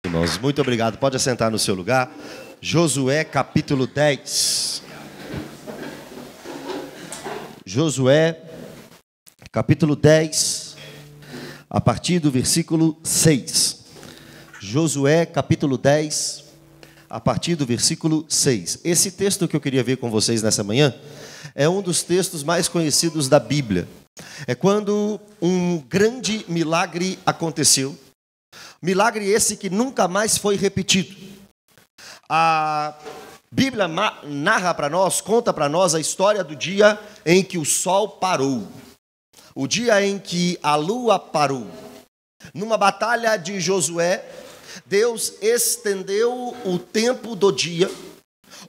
Irmãos, muito obrigado. Pode assentar no seu lugar. Josué capítulo 10. Josué capítulo 10, a partir do versículo 6. Josué capítulo 10, a partir do versículo 6. Esse texto que eu queria ver com vocês nessa manhã é um dos textos mais conhecidos da Bíblia. É quando um grande milagre aconteceu. Milagre esse que nunca mais foi repetido. A Bíblia narra para nós, conta para nós a história do dia em que o sol parou. O dia em que a lua parou. Numa batalha de Josué, Deus estendeu o tempo do dia.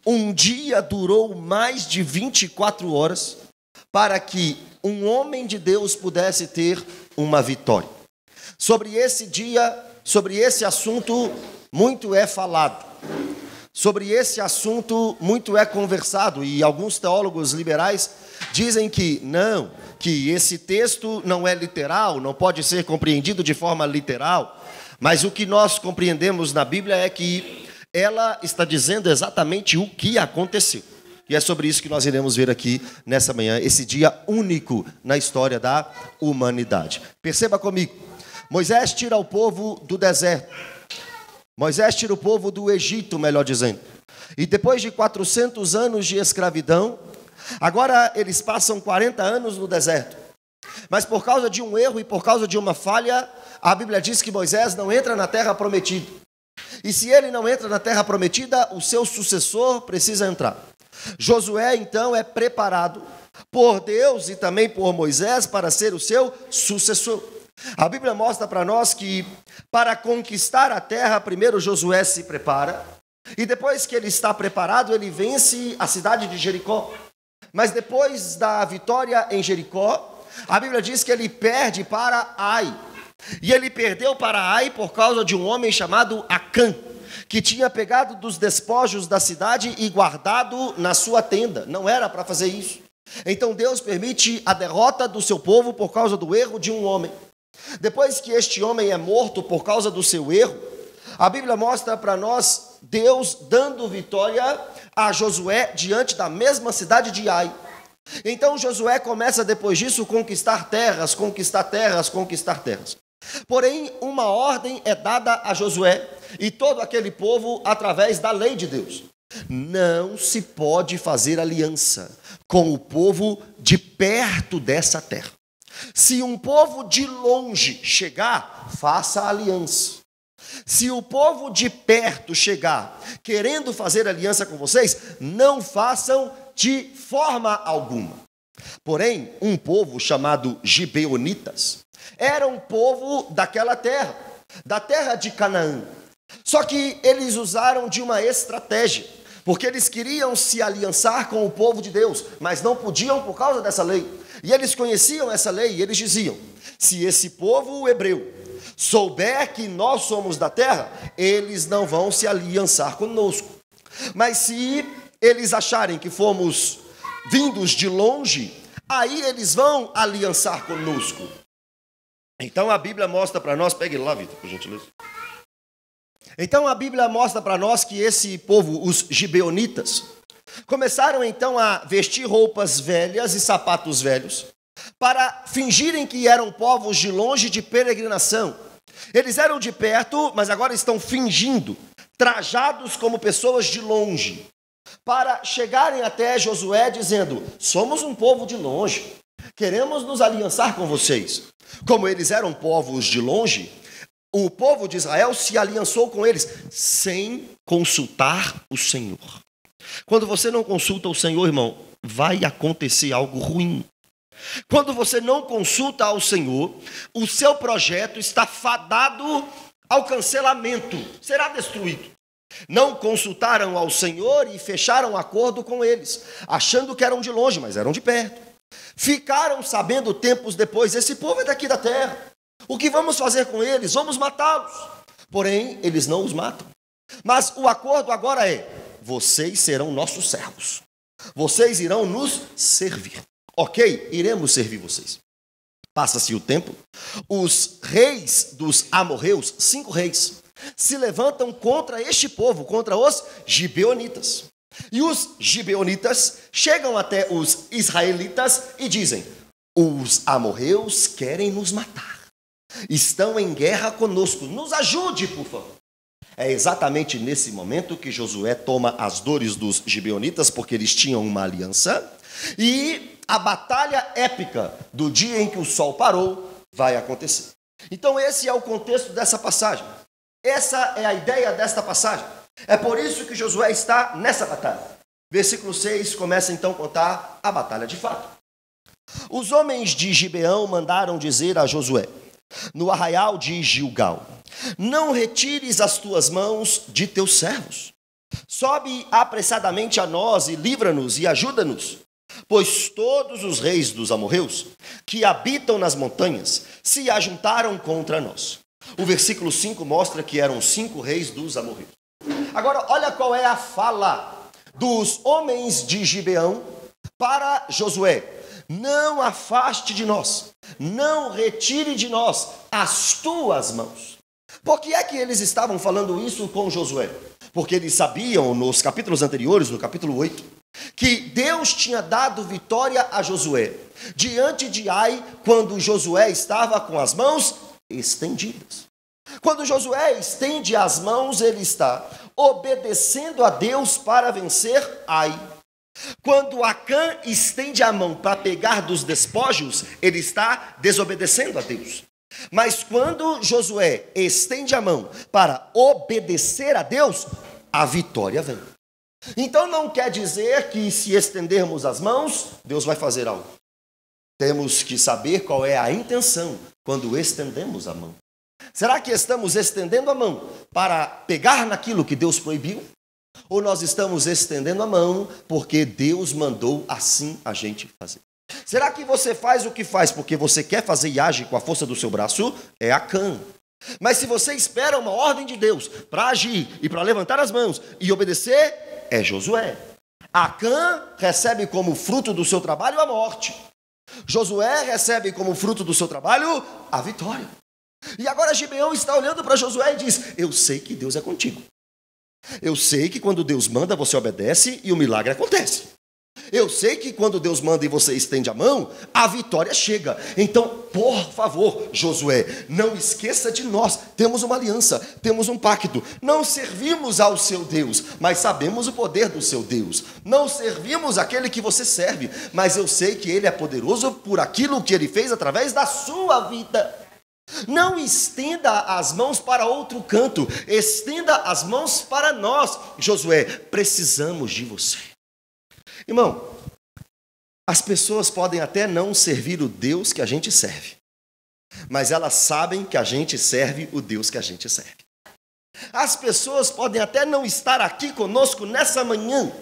Um dia durou mais de 24 horas para que um homem de Deus pudesse ter uma vitória. Sobre esse dia, sobre esse assunto, muito é falado. Sobre esse assunto, muito é conversado. E alguns teólogos liberais dizem que esse texto não é literal, não pode ser compreendido de forma literal. Mas o que nós compreendemos na Bíblia é que ela está dizendo exatamente o que aconteceu. E é sobre isso que nós iremos ver aqui nessa manhã, esse dia único na história da humanidade. Perceba comigo, Moisés tira o povo do deserto. Moisés tira o povo do Egito, melhor dizendo. E depois de 400 anos de escravidão, agora eles passam 40 anos no deserto. Mas por causa de um erro e por causa de uma falha, a Bíblia diz que Moisés não entra na terra prometida. E se ele não entra na terra prometida, o seu sucessor precisa entrar. Josué, então, é preparado por Deus e também por Moisés para ser o seu sucessor. A Bíblia mostra para nós que para conquistar a terra, primeiro Josué se prepara. E depois que ele está preparado, ele vence a cidade de Jericó. Mas depois da vitória em Jericó, a Bíblia diz que ele perde para Ai. E ele perdeu para Ai por causa de um homem chamado Acã, que tinha pegado dos despojos da cidade e guardado na sua tenda. Não era para fazer isso. Então Deus permite a derrota do seu povo por causa do erro de um homem. Depois que este homem é morto por causa do seu erro, a Bíblia mostra para nós Deus dando vitória a Josué diante da mesma cidade de Ai. Então Josué começa depois disso conquistar terras, conquistar terras, conquistar terras. Porém, uma ordem é dada a Josué e todo aquele povo através da lei de Deus. Não se pode fazer aliança com o povo de perto dessa terra. Se um povo de longe chegar, faça aliança. Se o povo de perto chegar querendo fazer aliança com vocês, não façam de forma alguma. Porém, um povo chamado Gibeonitas era um povo daquela terra, da terra de Canaã. Só que eles usaram de uma estratégia, porque eles queriam se aliançar com o povo de Deus, mas não podiam por causa dessa lei. E eles conheciam essa lei e eles diziam: se esse povo hebreu souber que nós somos da terra, eles não vão se aliançar conosco. Mas se eles acharem que fomos vindos de longe, aí eles vão aliançar conosco. Então a Bíblia mostra para nós, pegue lá, Vitor, por gentileza. Então a Bíblia mostra para nós que esse povo, os gibeonitas, começaram então a vestir roupas velhas e sapatos velhos, para fingirem que eram povos de longe de peregrinação. Eles eram de perto, mas agora estão fingindo, trajados como pessoas de longe, para chegarem até Josué dizendo: somos um povo de longe, queremos nos aliançar com vocês. Como eles eram povos de longe, o povo de Israel se aliançou com eles, sem consultar o Senhor. Quando você não consulta o Senhor, irmão, vai acontecer algo ruim. Quando você não consulta ao Senhor, o seu projeto está fadado ao cancelamento, será destruído. Não consultaram ao Senhor e fecharam acordo com eles, achando que eram de longe, mas eram de perto. Ficaram sabendo tempos depois: esse povo é daqui da terra, o que vamos fazer com eles? Vamos matá-los. Porém, eles não os matam. Mas o acordo agora é: vocês serão nossos servos, vocês irão nos servir. Ok, iremos servir vocês. Passa-se o tempo, os reis dos amorreus, 5 reis, se levantam contra este povo, contra os gibeonitas. E os gibeonitas chegam até os israelitas e dizem: os amorreus querem nos matar, estão em guerra conosco, nos ajude, por favor. É exatamente nesse momento que Josué toma as dores dos gibeonitas, porque eles tinham uma aliança, e a batalha épica do dia em que o sol parou vai acontecer. Então esse é o contexto dessa passagem. Essa é a ideia desta passagem. É por isso que Josué está nessa batalha. Versículo 6 começa então a contar a batalha de fato. Os homens de Gibeão mandaram dizer a Josué, no arraial de Gilgal: não retires as tuas mãos de teus servos. Sobe apressadamente a nós e livra-nos e ajuda-nos, pois todos os reis dos amorreus que habitam nas montanhas se ajuntaram contra nós. O versículo 5 mostra que eram 5 reis dos amorreus. Agora, olha qual é a fala dos homens de Gibeão para Josué: não afaste de nós, não retire de nós as tuas mãos. Por que é que eles estavam falando isso com Josué? Porque eles sabiam, nos capítulos anteriores, no capítulo 8, que Deus tinha dado vitória a Josué diante de Ai, quando Josué estava com as mãos estendidas. Quando Josué estende as mãos, ele está obedecendo a Deus para vencer Ai. Quando Acã estende a mão para pegar dos despojos, ele está desobedecendo a Deus. Mas quando Josué estende a mão para obedecer a Deus, a vitória vem. Então não quer dizer que se estendermos as mãos, Deus vai fazer algo. Temos que saber qual é a intenção quando estendemos a mão. Será que estamos estendendo a mão para pegar naquilo que Deus proibiu? Ou nós estamos estendendo a mão porque Deus mandou assim a gente fazer? Será que você faz o que faz porque você quer fazer e age com a força do seu braço? É Acã. Mas se você espera uma ordem de Deus para agir e para levantar as mãos e obedecer, é Josué. Acã recebe como fruto do seu trabalho a morte. Josué recebe como fruto do seu trabalho a vitória. E agora Gibeão está olhando para Josué e diz: eu sei que Deus é contigo. Eu sei que quando Deus manda, você obedece e o milagre acontece. Eu sei que quando Deus manda e você estende a mão, a vitória chega. Então, por favor, Josué, não esqueça de nós. Temos uma aliança, temos um pacto. Não servimos ao seu Deus, mas sabemos o poder do seu Deus. Não servimos aquele que você serve, mas eu sei que ele é poderoso por aquilo que ele fez através da sua vida. Não estenda as mãos para outro canto, estenda as mãos para nós. Josué, precisamos de você. Irmão, as pessoas podem até não servir o Deus que a gente serve, mas elas sabem que a gente serve o Deus que a gente serve. As pessoas podem até não estar aqui conosco nessa manhã,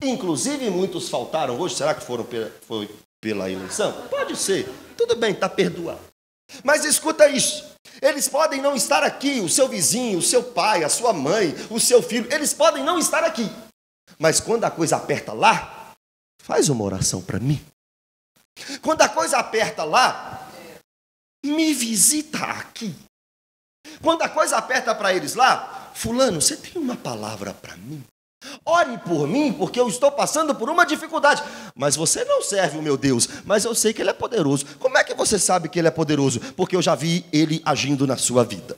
inclusive muitos faltaram hoje. Será que foi pela eleição? Pode ser, tudo bem, está perdoado. Mas escuta isso, eles podem não estar aqui, o seu vizinho, o seu pai, a sua mãe, o seu filho, eles podem não estar aqui. Mas quando a coisa aperta lá, faz uma oração para mim. Quando a coisa aperta lá, me visita aqui. Quando a coisa aperta para eles lá, fulano, você tem uma palavra para mim? Ore por mim, porque eu estou passando por uma dificuldade. Mas você não serve o meu Deus, mas eu sei que ele é poderoso. Como é que você sabe que ele é poderoso? Porque eu já vi ele agindo na sua vida.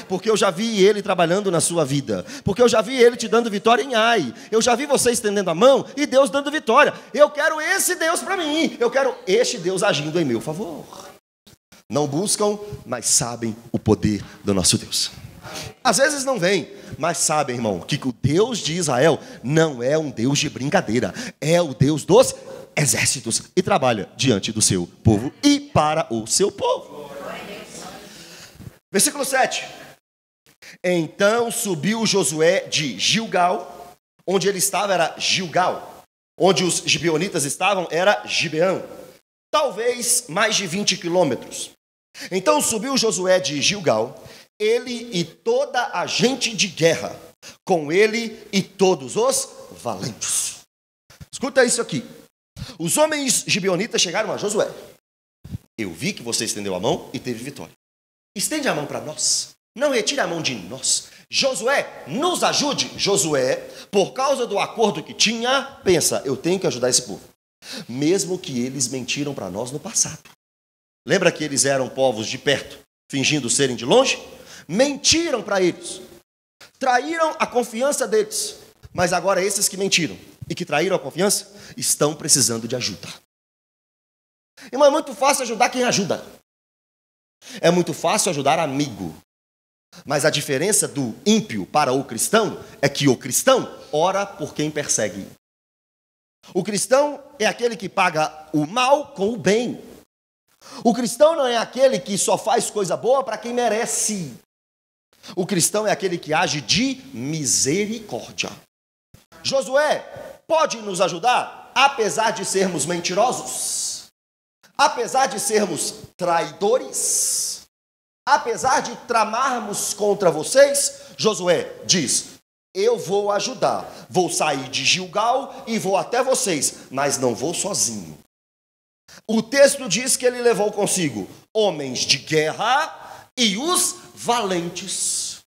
Porque eu já vi ele trabalhando na sua vida. Porque eu já vi ele te dando vitória em Ai. Eu já vi você estendendo a mão e Deus dando vitória. Eu quero esse Deus para mim. Eu quero este Deus agindo em meu favor. Não buscam, mas sabem o poder do nosso Deus. Às vezes não vem, mas sabem, irmão, que o Deus de Israel não é um Deus de brincadeira. É o Deus dos exércitos e trabalha diante do seu povo e para o seu povo. Versículo 7. Então subiu Josué de Gilgal, onde ele estava era Gilgal, onde os gibeonitas estavam era Gibeão, talvez mais de 20 quilômetros. Então subiu Josué de Gilgal, ele e toda a gente de guerra, com ele e todos os valentes. Escuta isso aqui. Os homens gibeonitas chegaram a Josué. Eu vi que você estendeu a mão e teve vitória. Estende a mão para nós. Não retire a mão de nós. Josué, nos ajude. Josué, por causa do acordo que tinha, pensa, eu tenho que ajudar esse povo. Mesmo que eles mentiram para nós no passado. Lembra que eles eram povos de perto, fingindo serem de longe? Mentiram para eles. Traíram a confiança deles. Mas agora esses que mentiram e que traíram a confiança, estão precisando de ajuda. Irmão, é muito fácil ajudar quem ajuda. É muito fácil ajudar amigo. Mas a diferença do ímpio para o cristão é que o cristão ora por quem persegue. O cristão é aquele que paga o mal com o bem. O cristão não é aquele que só faz coisa boa para quem merece. O cristão é aquele que age de misericórdia. Josué pode nos ajudar, apesar de sermos mentirosos, apesar de sermos traidores, apesar de tramarmos contra vocês. Josué diz: eu vou ajudar, vou sair de Gilgal e vou até vocês, mas não vou sozinho. O texto diz que ele levou consigo homens de guerra e os valentes.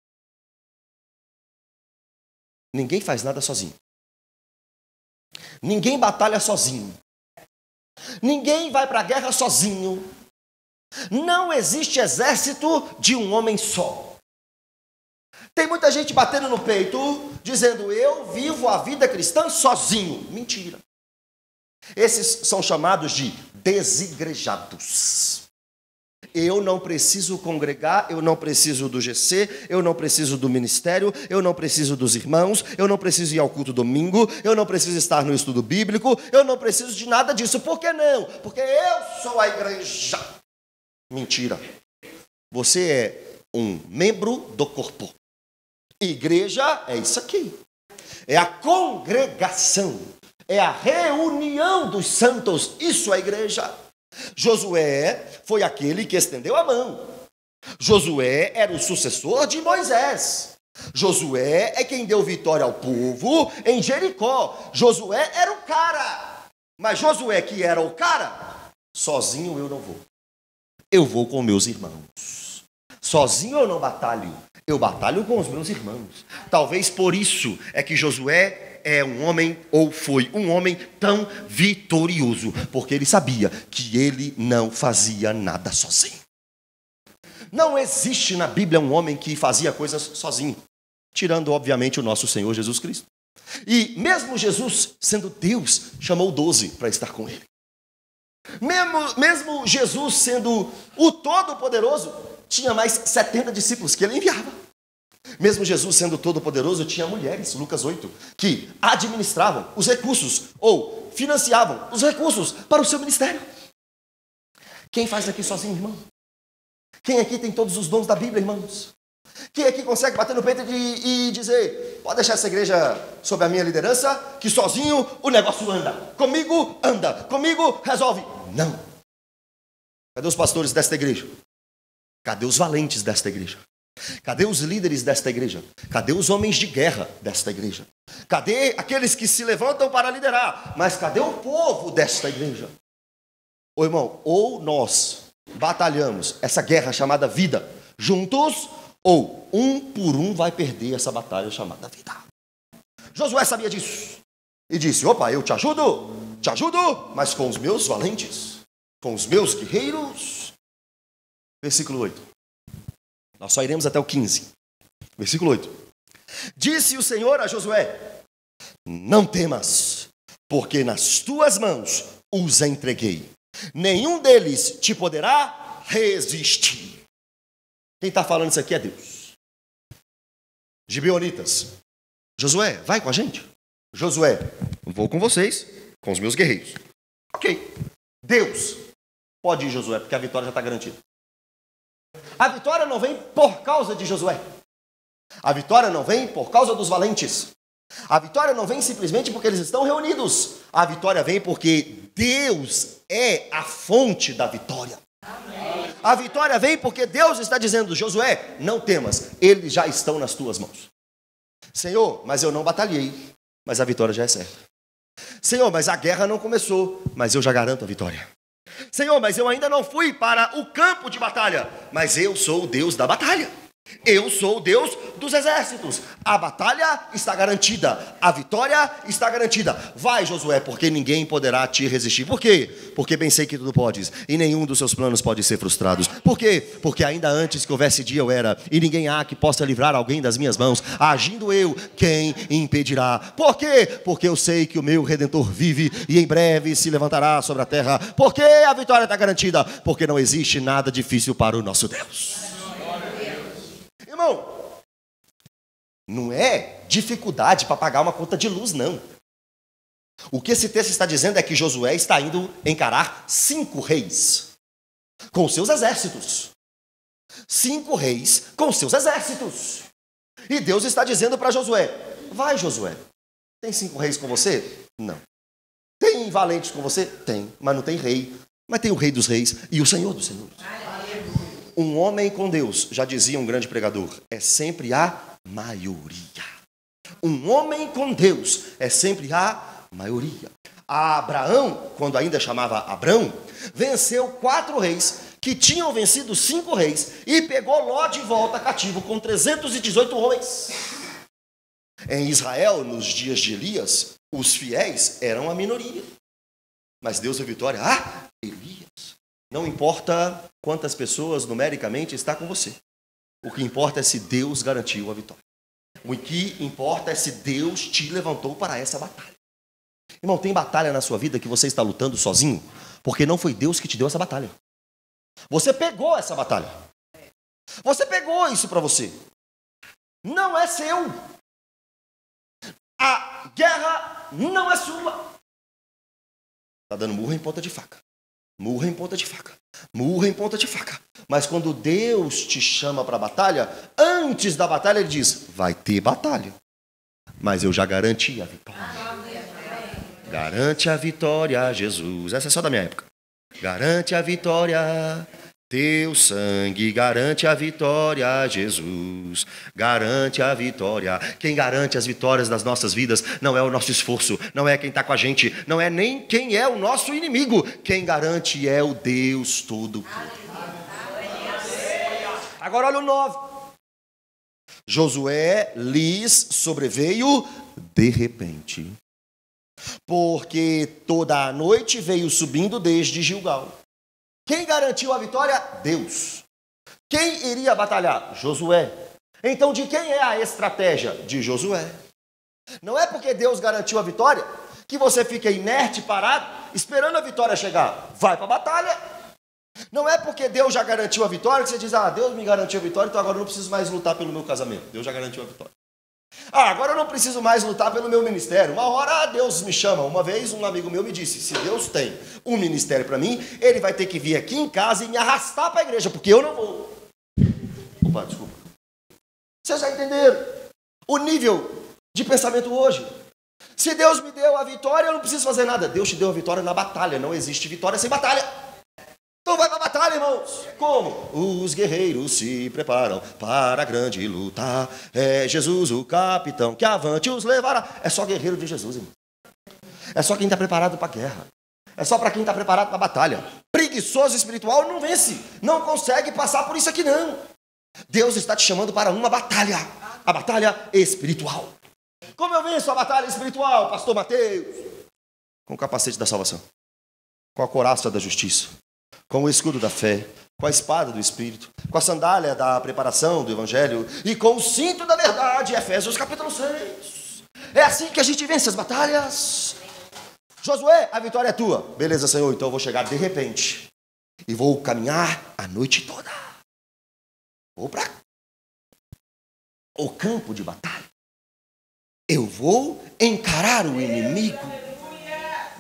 Ninguém faz nada sozinho. Ninguém batalha sozinho. Ninguém vai para a guerra sozinho. Não existe exército de um homem só. Tem muita gente batendo no peito, dizendo, eu vivo a vida cristã sozinho. Mentira. Esses são chamados de desigrejados. Eu não preciso congregar, eu não preciso do GC, eu não preciso do ministério, eu não preciso dos irmãos, eu não preciso ir ao culto domingo, eu não preciso estar no estudo bíblico, eu não preciso de nada disso. Por que não? Porque eu sou a igreja. Mentira. Você é um membro do corpo. Igreja é isso aqui. É a congregação. É a reunião dos santos. Isso é a igreja. Josué foi aquele que estendeu a mão. Josué era o sucessor de Moisés. Josué é quem deu vitória ao povo em Jericó. Josué era o cara. Mas Josué, que era o cara, sozinho eu não vou. Eu vou com meus irmãos. Sozinho eu não batalho. Eu batalho com os meus irmãos. Talvez por isso é que Josué é um homem, ou foi um homem tão vitorioso, porque ele sabia que ele não fazia nada sozinho. Não existe na Bíblia um homem que fazia coisas sozinho, tirando obviamente o nosso Senhor Jesus Cristo. E mesmo Jesus, sendo Deus, chamou 12 para estar com ele. Mesmo Jesus sendo o Todo-Poderoso, tinha mais 70 discípulos que ele enviava. Mesmo Jesus sendo todo-poderoso, tinha mulheres, Lucas 8, que administravam os recursos ou financiavam os recursos para o seu ministério. Quem faz aqui sozinho, irmão? Quem aqui tem todos os dons da Bíblia, irmãos? Quem aqui consegue bater no peito e dizer, pode deixar essa igreja sob a minha liderança, que sozinho o negócio anda. Comigo resolve. Não. Cadê os pastores desta igreja? Cadê os valentes desta igreja? Cadê os líderes desta igreja? Cadê os homens de guerra desta igreja? Cadê aqueles que se levantam para liderar? Mas cadê o povo desta igreja? Ô irmão, ou nós batalhamos essa guerra chamada vida juntos, ou um por um vai perder essa batalha chamada vida. Josué sabia disso e disse, opa, eu te ajudo, mas com os meus valentes, com os meus guerreiros. Versículo 8. Nós só iremos até o 15. Versículo 8. Disse o Senhor a Josué, não temas, porque nas tuas mãos os entreguei. Nenhum deles te poderá resistir. Quem está falando isso aqui é Deus. Gibeonitas. Josué, vai com a gente. Josué, vou com vocês, com os meus guerreiros. Ok. Deus. Pode ir, Josué, porque a vitória já está garantida. A vitória não vem por causa de Josué. A vitória não vem por causa dos valentes. A vitória não vem simplesmente porque eles estão reunidos. A vitória vem porque Deus é a fonte da vitória. Amém. A vitória vem porque Deus está dizendo, Josué, não temas, eles já estão nas tuas mãos. Senhor, mas eu não batalhei, mas a vitória já é certa. Senhor, mas a guerra não começou, mas eu já garanto a vitória. Senhor, mas eu ainda não fui para o campo de batalha, mas eu sou o Deus da batalha. Eu sou o Deus dos exércitos. A batalha está garantida. A vitória está garantida. Vai, Josué, porque ninguém poderá te resistir. Por quê? Porque bem sei que tudo podes, e nenhum dos seus planos pode ser frustrados. Por quê? Porque ainda antes que houvesse dia eu era, e ninguém há que possa livrar alguém das minhas mãos. Agindo eu, quem impedirá? Por quê? Porque eu sei que o meu Redentor vive e em breve se levantará sobre a terra. Por que a vitória está garantida? Porque não existe nada difícil para o nosso Deus. Irmão, não é dificuldade para pagar uma conta de luz, não. O que esse texto está dizendo é que Josué está indo encarar 5 reis com seus exércitos. 5 reis com seus exércitos. E Deus está dizendo para Josué: vai, Josué, tem 5 reis com você? Não. Tem valentes com você? Tem, mas não tem rei. Mas tem o Rei dos Reis e o Senhor dos Senhores. Um homem com Deus, já dizia um grande pregador, é sempre a maioria. Um homem com Deus é sempre a maioria. Abraão, quando ainda chamava Abrão, venceu 4 reis que tinham vencido 5 reis e pegou Ló de volta cativo com 318 homens. Em Israel, nos dias de Elias, os fiéis eram a minoria. Mas Deus deu vitória a Elias. Não importa quantas pessoas numericamente está com você. O que importa é se Deus garantiu a vitória. O que importa é se Deus te levantou para essa batalha. Irmão, tem batalha na sua vida que você está lutando sozinho, porque não foi Deus que te deu essa batalha. Você pegou essa batalha. Você pegou isso para você. Não é seu. A guerra não é sua. Está dando murro em ponta de faca. Murro em ponta de faca. Murro em ponta de faca. Mas quando Deus te chama para a batalha, antes da batalha ele diz: vai ter batalha, mas eu já garanti a vitória. Garante a vitória, Jesus. Essa é só da minha época. Garante a vitória. Teu sangue garante a vitória, Jesus. Garante a vitória. Quem garante as vitórias das nossas vidas não é o nosso esforço, não é quem está com a gente, não é nem quem é o nosso inimigo. Quem garante é o Deus Todo-Poderoso. Agora olha o 9. Josué lhes sobreveio de repente, porque toda a noite veio subindo desde Gilgal. Quem garantiu a vitória? Deus. Quem iria batalhar? Josué. Então, de quem é a estratégia? De Josué. Não é porque Deus garantiu a vitória que você fica inerte, parado, esperando a vitória chegar. Vai para a batalha. Não é porque Deus já garantiu a vitória que você diz: Deus me garantiu a vitória, então agora eu não preciso mais lutar pelo meu casamento. Deus já garantiu a vitória. Agora eu não preciso mais lutar pelo meu ministério. Uma hora Deus me chama. Uma vez um amigo meu me disse: se Deus tem um ministério para mim, ele vai ter que vir aqui em casa e me arrastar para a igreja, porque eu não vou. Opa, desculpa. Vocês já entenderam o nível de pensamento hoje? Se Deus me deu a vitória, eu não preciso fazer nada. Deus te deu a vitória na batalha. Não existe vitória sem batalha. Então vai para a batalha, irmãos. Como? Os guerreiros se preparam para a grande luta. É Jesus o capitão que avante os levará. É só guerreiro de Jesus, irmão. É só quem está preparado para a guerra. É só para quem está preparado para a batalha. Preguiçoso espiritual não vence. Não consegue passar por isso aqui, não. Deus está te chamando para uma batalha. A batalha espiritual. Como eu venço a batalha espiritual, pastor Mateus? Com o capacete da salvação. Com a couraça da justiça. Com o escudo da fé, com a espada do Espírito, com a sandália da preparação do Evangelho e com o cinto da verdade, Efésios capítulo 6. É assim que a gente vence as batalhas. Josué, a vitória é tua. Beleza, Senhor, então eu vou chegar de repente e vou caminhar a noite toda. Vou para o campo de batalha. Eu vou encarar o inimigo.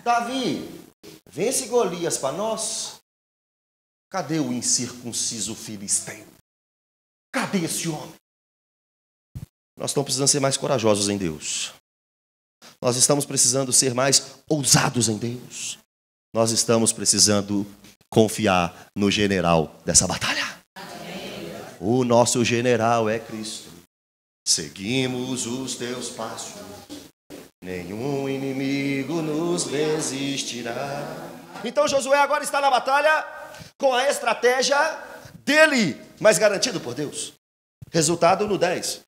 Davi, vence Golias para nós. Cadê o incircunciso filisteu? Cadê esse homem? Nós estamos precisando ser mais corajosos em Deus. Nós estamos precisando ser mais ousados em Deus. Nós estamos precisando confiar no general dessa batalha. O nosso general é Cristo. Seguimos os teus passos. Nenhum inimigo nos resistirá. Então Josué agora está na batalha com a estratégia dele, mas garantido por Deus. Resultado no 10.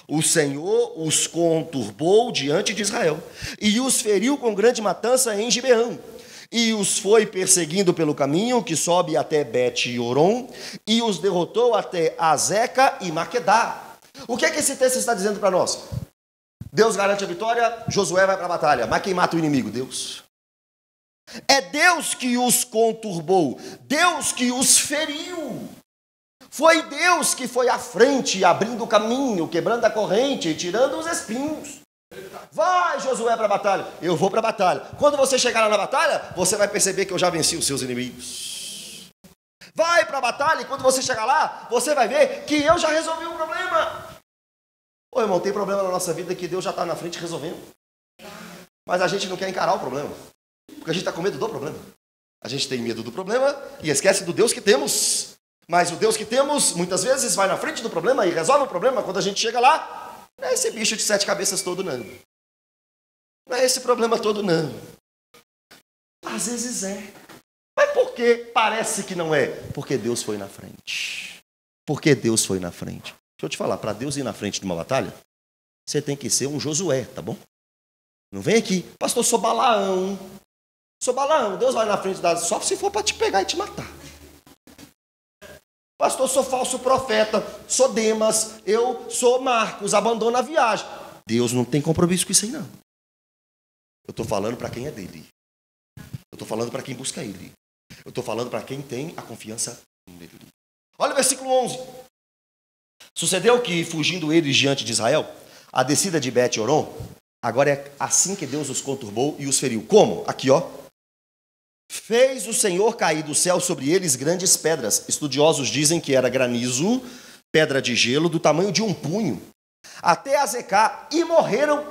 O Senhor os conturbou diante de Israel e os feriu com grande matança em Gibeão. E os foi perseguindo pelo caminho que sobe até Bet-Horon e os derrotou até Azeca e Maquedá. O que é que esse texto está dizendo para nós? Deus garante a vitória, Josué vai para a batalha. Mas quem mata o inimigo? Deus. É Deus que os conturbou, Deus que os feriu. Foi Deus que foi à frente, abrindo o caminho, quebrando a corrente, tirando os espinhos. Vai, Josué, para a batalha. Eu vou para a batalha. Quando você chegar lá na batalha, você vai perceber que eu já venci os seus inimigos. Vai para a batalha e quando você chegar lá, você vai ver que eu já resolvi o problema. Ô irmão, tem problema na nossa vida que Deus já está na frente resolvendo. Mas a gente não quer encarar o problema. Porque a gente está com medo do problema. A gente tem medo do problema e esquece do Deus que temos. Mas o Deus que temos, muitas vezes, vai na frente do problema e resolve o problema. Quando a gente chega lá, não é esse bicho de 7 cabeças todo, não. Não é esse problema todo, não. Às vezes é. Mas por que parece que não é? Porque Deus foi na frente. Porque Deus foi na frente. Deixa eu te falar, para Deus ir na frente de uma batalha, você tem que ser um Josué, tá bom? Não vem aqui, pastor, sou Balaão. Sou Balaão, Deus vai na frente só se for para te pegar e te matar. Pastor, sou falso profeta, sou Demas, eu sou Marcos, abandona a viagem. Deus não tem compromisso com isso aí, não. Eu estou falando para quem é dele. Eu estou falando para quem busca ele. Eu estou falando para quem tem a confiança nele. Olha o versículo 11. Sucedeu que, fugindo eles diante de Israel, a descida de Bet-Horon, agora é assim que Deus os conturbou e os feriu. Como? Aqui, ó. Fez o Senhor cair do céu sobre eles grandes pedras. Estudiosos dizem que era granizo, pedra de gelo, do tamanho de um punho, até Azeca, e morreram.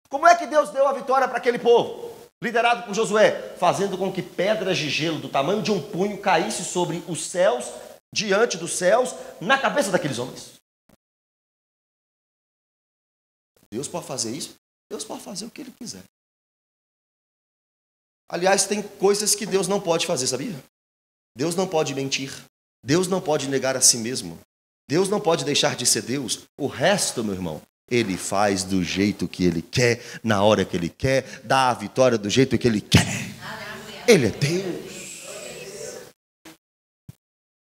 Como é que Deus deu a vitória para aquele povo? Liderado por Josué, fazendo com que pedras de gelo do tamanho de um punho caísse sobre os céus, diante dos céus, na cabeça daqueles homens. Deus pode fazer isso? Deus pode fazer o que Ele quiser. Aliás, tem coisas que Deus não pode fazer, sabia? Deus não pode mentir. Deus não pode negar a si mesmo. Deus não pode deixar de ser Deus. O resto, meu irmão, Ele faz do jeito que Ele quer, na hora que Ele quer, dá a vitória do jeito que Ele quer. Ele é Deus.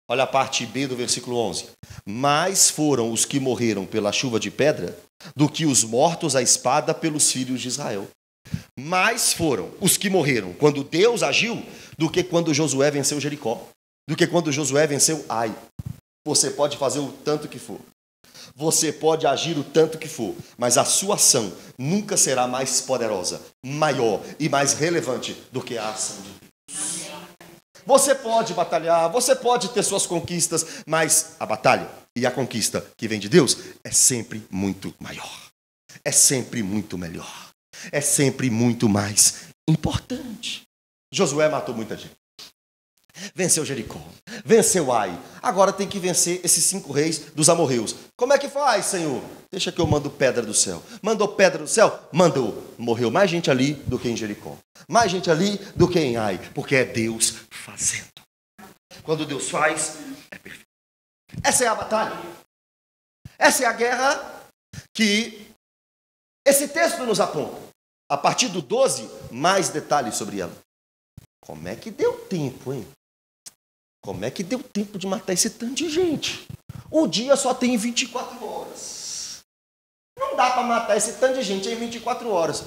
Olha a parte B do versículo 11. Mais foram os que morreram pela chuva de pedra do que os mortos à espada pelos filhos de Israel. Mais foram os que morreram quando Deus agiu do que quando Josué venceu Jericó, do que quando Josué venceu Ai. Você pode fazer o tanto que for, você pode agir o tanto que for, mas a sua ação nunca será mais poderosa, maior e mais relevante do que a ação de Deus. Você pode batalhar, você pode ter suas conquistas, mas a batalha e a conquista que vem de Deus é sempre muito maior, é sempre muito melhor. É sempre muito mais importante. Josué matou muita gente. Venceu Jericó. Venceu Ai. Agora tem que vencer esses 5 reis dos amorreus. Como é que faz, Senhor? Deixa que eu mando pedra do céu. Mandou pedra do céu? Mandou. Morreu mais gente ali do que em Jericó. Mais gente ali do que em Ai. Porque é Deus fazendo. Quando Deus faz, é perfeito. Essa é a batalha. Essa é a guerra que esse texto nos aponta. A partir do 12, mais detalhes sobre ela. Como é que deu tempo, hein? Como é que deu tempo de matar esse tanto de gente? O dia só tem 24 horas. Não dá para matar esse tanto de gente em 24 horas.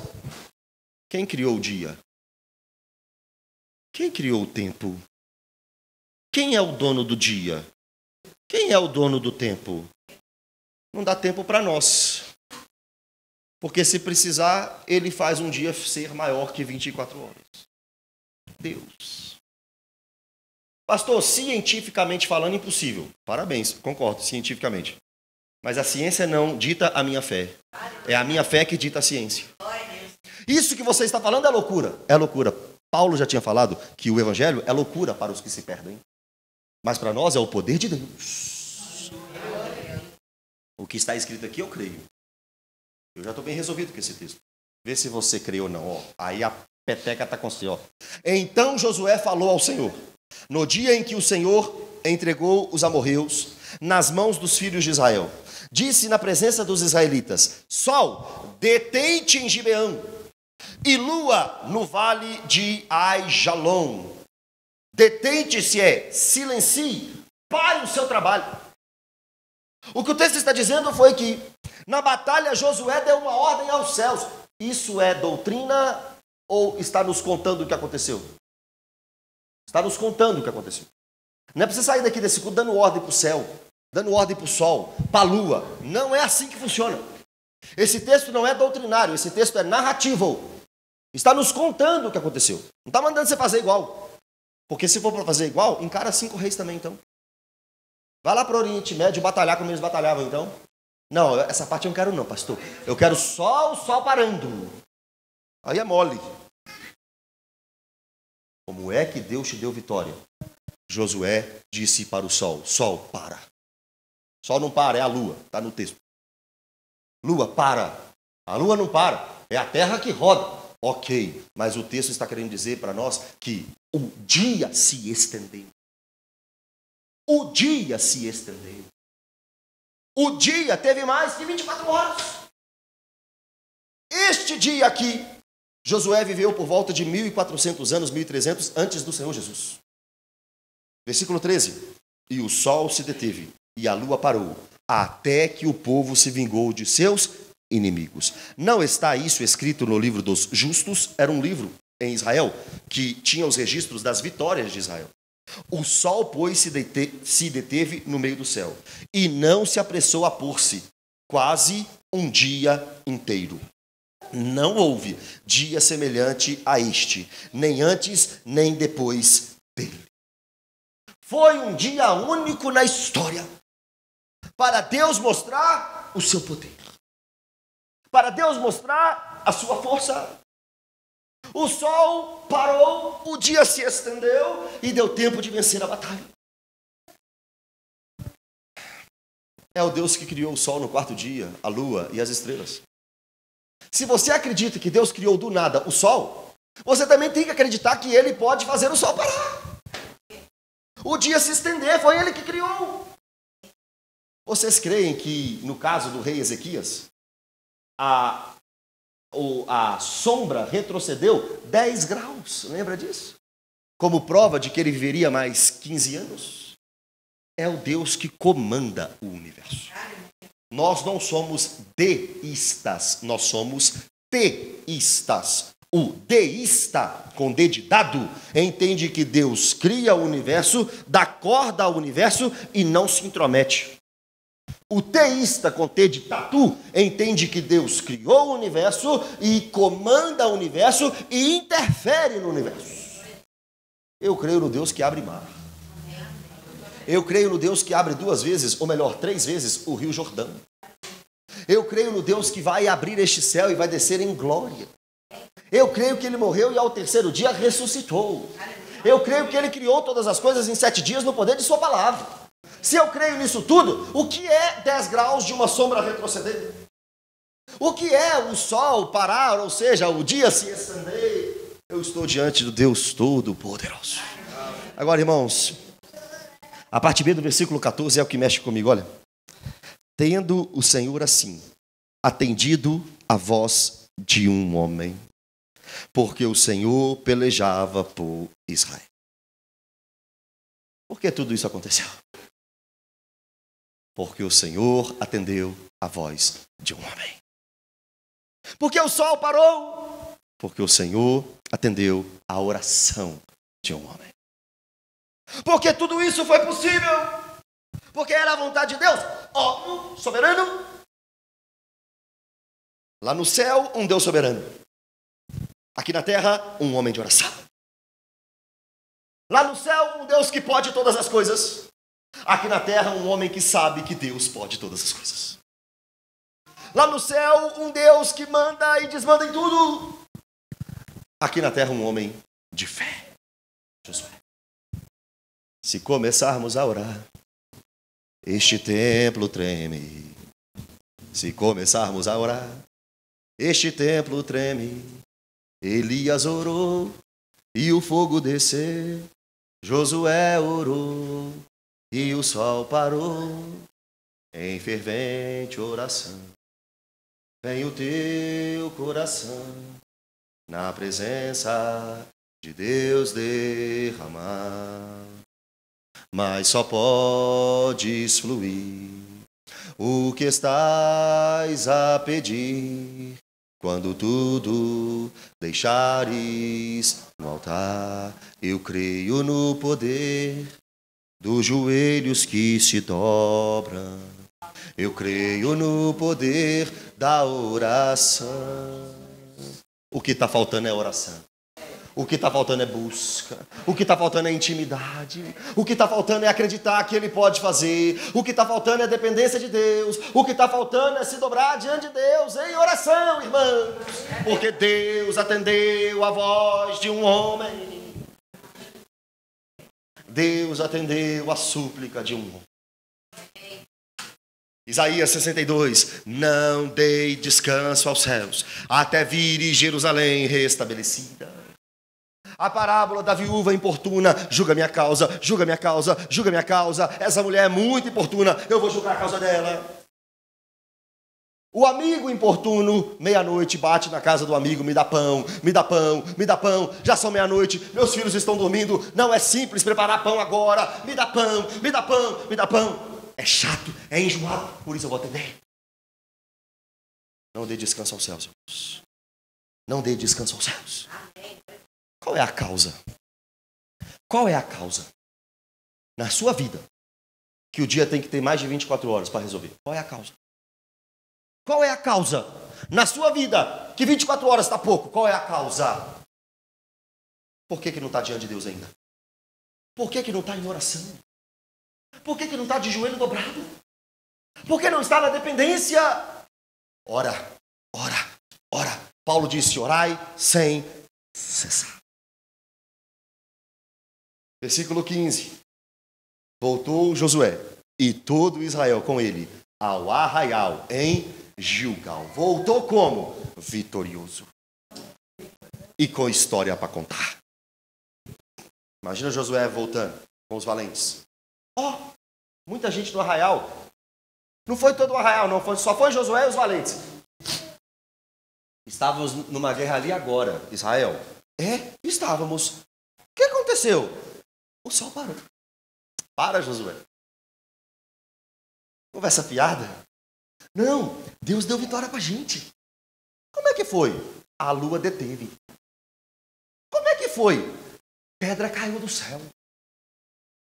Quem criou o dia? Quem criou o tempo? Quem é o dono do dia? Quem é o dono do tempo? Não dá tempo para nós. Porque se precisar, Ele faz um dia ser maior que 24 horas. Deus. Pastor, cientificamente falando, impossível. Parabéns, concordo, cientificamente. Mas a ciência não dita a minha fé. É a minha fé que dita a ciência. Isso que você está falando é loucura. É loucura. Paulo já tinha falado que o evangelho é loucura para os que se perdem. Mas para nós é o poder de Deus. O que está escrito aqui eu creio. Eu já estou bem resolvido com esse texto. Vê se você crê ou não. Ó, aí a peteca está com você. Ó. Então Josué falou ao Senhor. No dia em que o Senhor entregou os amorreus nas mãos dos filhos de Israel. Disse na presença dos israelitas: Sol, detente em Gibeão, e lua no vale de Aijalon. Detente-se silencie, pare o seu trabalho. O que o texto está dizendo foi que na batalha Josué deu uma ordem aos céus. Isso é doutrina ou está nos contando o que aconteceu? Está nos contando o que aconteceu. Não é para você sair daqui desse culto dando ordem para o céu, dando ordem para o sol, para a lua. Não é assim que funciona. Esse texto não é doutrinário, esse texto é narrativo. Está nos contando o que aconteceu. Não está mandando você fazer igual. Porque se for para fazer igual, encara 5 reis também, então. Vai lá para o Oriente Médio batalhar como eles batalhavam, então. Não, essa parte eu não quero não, pastor. Eu quero só o sol parando. Aí é mole. Como é que Deus te deu vitória? Josué disse para o sol: Sol, para. Sol não para, é a lua, está no texto. Lua, para. A lua não para, é a terra que roda. Ok, mas o texto está querendo dizer para nós que o dia se estendeu. O dia se estendeu. O dia teve mais que 24 horas. Este dia aqui, Josué viveu por volta de 1.400 anos, 1.300 antes do Senhor Jesus. Versículo 13. E o sol se deteve, e a lua parou, até que o povo se vingou de seus inimigos. Não está isso escrito no livro dos justos? Era um livro em Israel que tinha os registros das vitórias de Israel. O sol, pois, se deteve no meio do céu, e não se apressou a pôr-se, quase um dia inteiro. Não houve dia semelhante a este, nem antes, nem depois dele. Foi um dia único na história, para Deus mostrar o seu poder, para Deus mostrar a sua força. O sol parou, o dia se estendeu e deu tempo de vencer a batalha. É o Deus que criou o sol no 4º dia, a lua e as estrelas. Se você acredita que Deus criou do nada o sol, você também tem que acreditar que Ele pode fazer o sol parar. O dia se estender, foi Ele que criou. Vocês creem que, no caso do rei Ezequias, a sombra retrocedeu 10 graus, lembra disso? Como prova de que ele viveria mais 15 anos. É o Deus que comanda o universo. Nós não somos deístas, nós somos teístas. O deísta, com D de dado, entende que Deus cria o universo, dá corda ao universo e não se intromete. O teísta, com T de tatu, entende que Deus criou o universo e comanda o universo e interfere no universo. Eu creio no Deus que abre mar. Eu creio no Deus que abre 2 vezes, ou melhor, 3 vezes, o Rio Jordão. Eu creio no Deus que vai abrir este céu e vai descer em glória. Eu creio que Ele morreu e ao 3º dia ressuscitou. Eu creio que Ele criou todas as coisas em 7 dias no poder de Sua palavra. Se eu creio nisso tudo, o que é 10 graus de uma sombra retroceder? O que é o sol parar, ou seja, o dia se estender? Eu estou diante do Deus Todo-Poderoso. Agora, irmãos, a parte B do versículo 14 é o que mexe comigo, olha. Tendo o Senhor assim atendido a voz de um homem, porque o Senhor pelejava por Israel. Por que tudo isso aconteceu? Porque o Senhor atendeu a voz de um homem. Porque o sol parou? Porque o Senhor atendeu a oração de um homem. Porque tudo isso foi possível? Porque era a vontade de Deus, óbvio, soberano. Lá no céu, um Deus soberano. Aqui na terra, um homem de oração. Lá no céu, um Deus que pode todas as coisas. Aqui na terra, um homem que sabe que Deus pode todas as coisas. Lá no céu, um Deus que manda e desmanda em tudo. Aqui na terra, um homem de fé. Josué. Se começarmos a orar, este templo treme. Se começarmos a orar, este templo treme. Elias orou e o fogo desceu. Josué orou e o sol parou em fervente oração. Vem o teu coração na presença de Deus derramar, mas só podes fluir o que estás a pedir quando tudo deixares no altar. Eu creio no poder dos joelhos que se dobram. Eu creio no poder da oração. O que está faltando é oração. O que está faltando é busca. O que está faltando é intimidade. O que está faltando é acreditar que Ele pode fazer. O que está faltando é dependência de Deus. O que está faltando é se dobrar diante de Deus em oração, irmãos. Porque Deus atendeu a voz de um homem. Deus atendeu a súplica de um homem. Isaías 62, não dei descanso aos céus, até vires Jerusalém restabelecida. A parábola da viúva importuna, julga minha causa, julga minha causa, julga minha causa. Essa mulher é muito importuna, eu vou julgar a causa dela. O amigo importuno, meia-noite, bate na casa do amigo, me dá pão, me dá pão, me dá pão. Já são meia-noite, meus filhos estão dormindo, não é simples preparar pão agora. Me dá pão, me dá pão, me dá pão. É chato, é enjoado, por isso eu vou atender. Não dê descanso aos céus, irmãos. Não dê descanso aos céus. Qual é a causa? Qual é a causa na sua vida que o dia tem que ter mais de 24 horas para resolver? Qual é a causa? Qual é a causa na sua vida que 24 horas está pouco? Qual é a causa? Por que não está diante de Deus ainda? Por que não está em oração? Por que não está de joelho dobrado? Por que não está na dependência? Ora, ora, ora. Paulo disse, orai sem cessar. Versículo 15. Voltou Josué e todo Israel com ele ao arraial em Gilgal. Voltou como? Vitorioso. E com história para contar. Imagina Josué voltando com os valentes. Muita gente no arraial. Não foi todo o arraial, não. Só foi Josué e os valentes. Estávamos numa guerra ali agora, Israel. Estávamos. O que aconteceu? O sol parou. Para, Josué. Conversa fiada. Não, Deus deu vitória pra gente. Como é que foi? A lua deteve. Como é que foi? Pedra caiu do céu.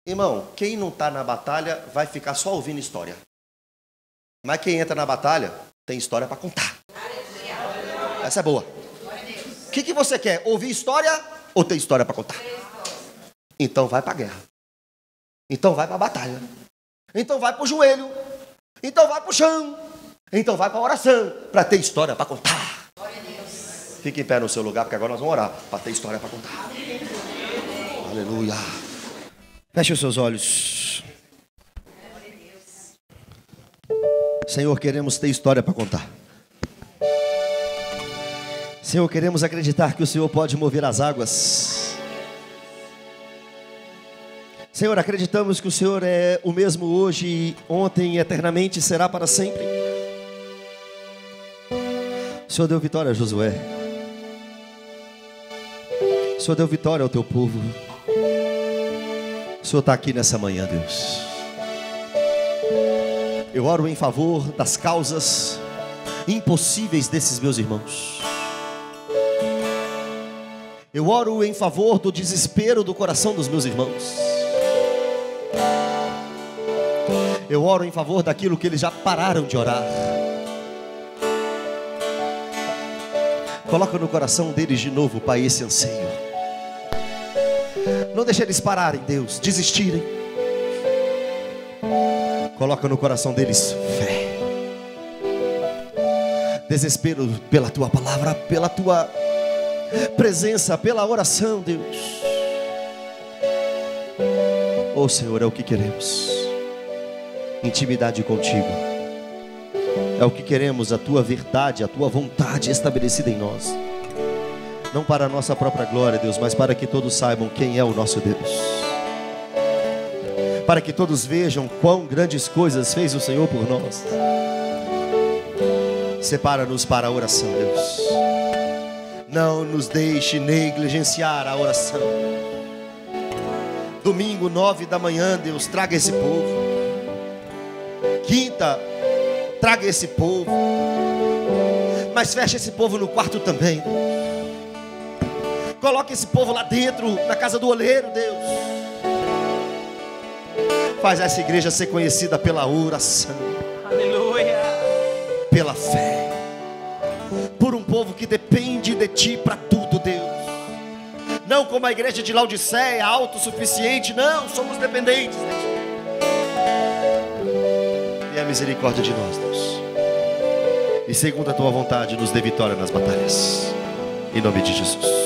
Irmão, quem não está na batalha vai ficar só ouvindo história. Mas quem entra na batalha tem história para contar. Essa é boa. O que você quer? Ouvir história ou ter história para contar? Então vai para a guerra. Então vai para a batalha. Então vai para o joelho. Então vai para o chão. Então vai para a oração para ter história para contar. Fique em pé no seu lugar, porque agora nós vamos orar para ter história para contar. Aleluia. Feche os seus olhos. Senhor, queremos ter história para contar. Senhor, queremos acreditar que o Senhor pode mover as águas. Senhor, acreditamos que o Senhor é o mesmo hoje, ontem e eternamente será para sempre. O Senhor deu vitória a Josué. O Senhor deu vitória ao teu povo. O Senhor está aqui nessa manhã, Deus. Eu oro em favor das causas impossíveis desses meus irmãos. Eu oro em favor do desespero do coração dos meus irmãos. Eu oro em favor daquilo que eles já pararam de orar. Coloca no coração deles de novo, Pai, esse anseio. Não deixe eles pararem, Deus, desistirem. Coloca no coração deles fé, desespero pela Tua palavra, pela Tua presença, pela oração, Deus. Oh Senhor, é o que queremos. Intimidade contigo. É o que queremos, a Tua verdade, a Tua vontade estabelecida em nós. Não para a nossa própria glória, Deus, mas para que todos saibam quem é o nosso Deus. para que todos vejam quão grandes coisas fez o Senhor por nós. Separa-nos para a oração, Deus. Não nos deixe negligenciar a oração. Domingo, 9 da manhã, Deus, traga esse povo. Quinta, traga esse povo. Mas fecha esse povo no quarto também. Coloque esse povo lá dentro, na casa do oleiro, Deus. Faz essa igreja ser conhecida pela oração. Aleluia. Pela fé. Por um povo que depende de Ti para tudo, Deus. Não como a igreja de Laodiceia, autossuficiente. Não, somos dependentes de Ti. Tenha misericórdia de nós, Deus. E segundo a Tua vontade, nos dê vitória nas batalhas. Em nome de Jesus.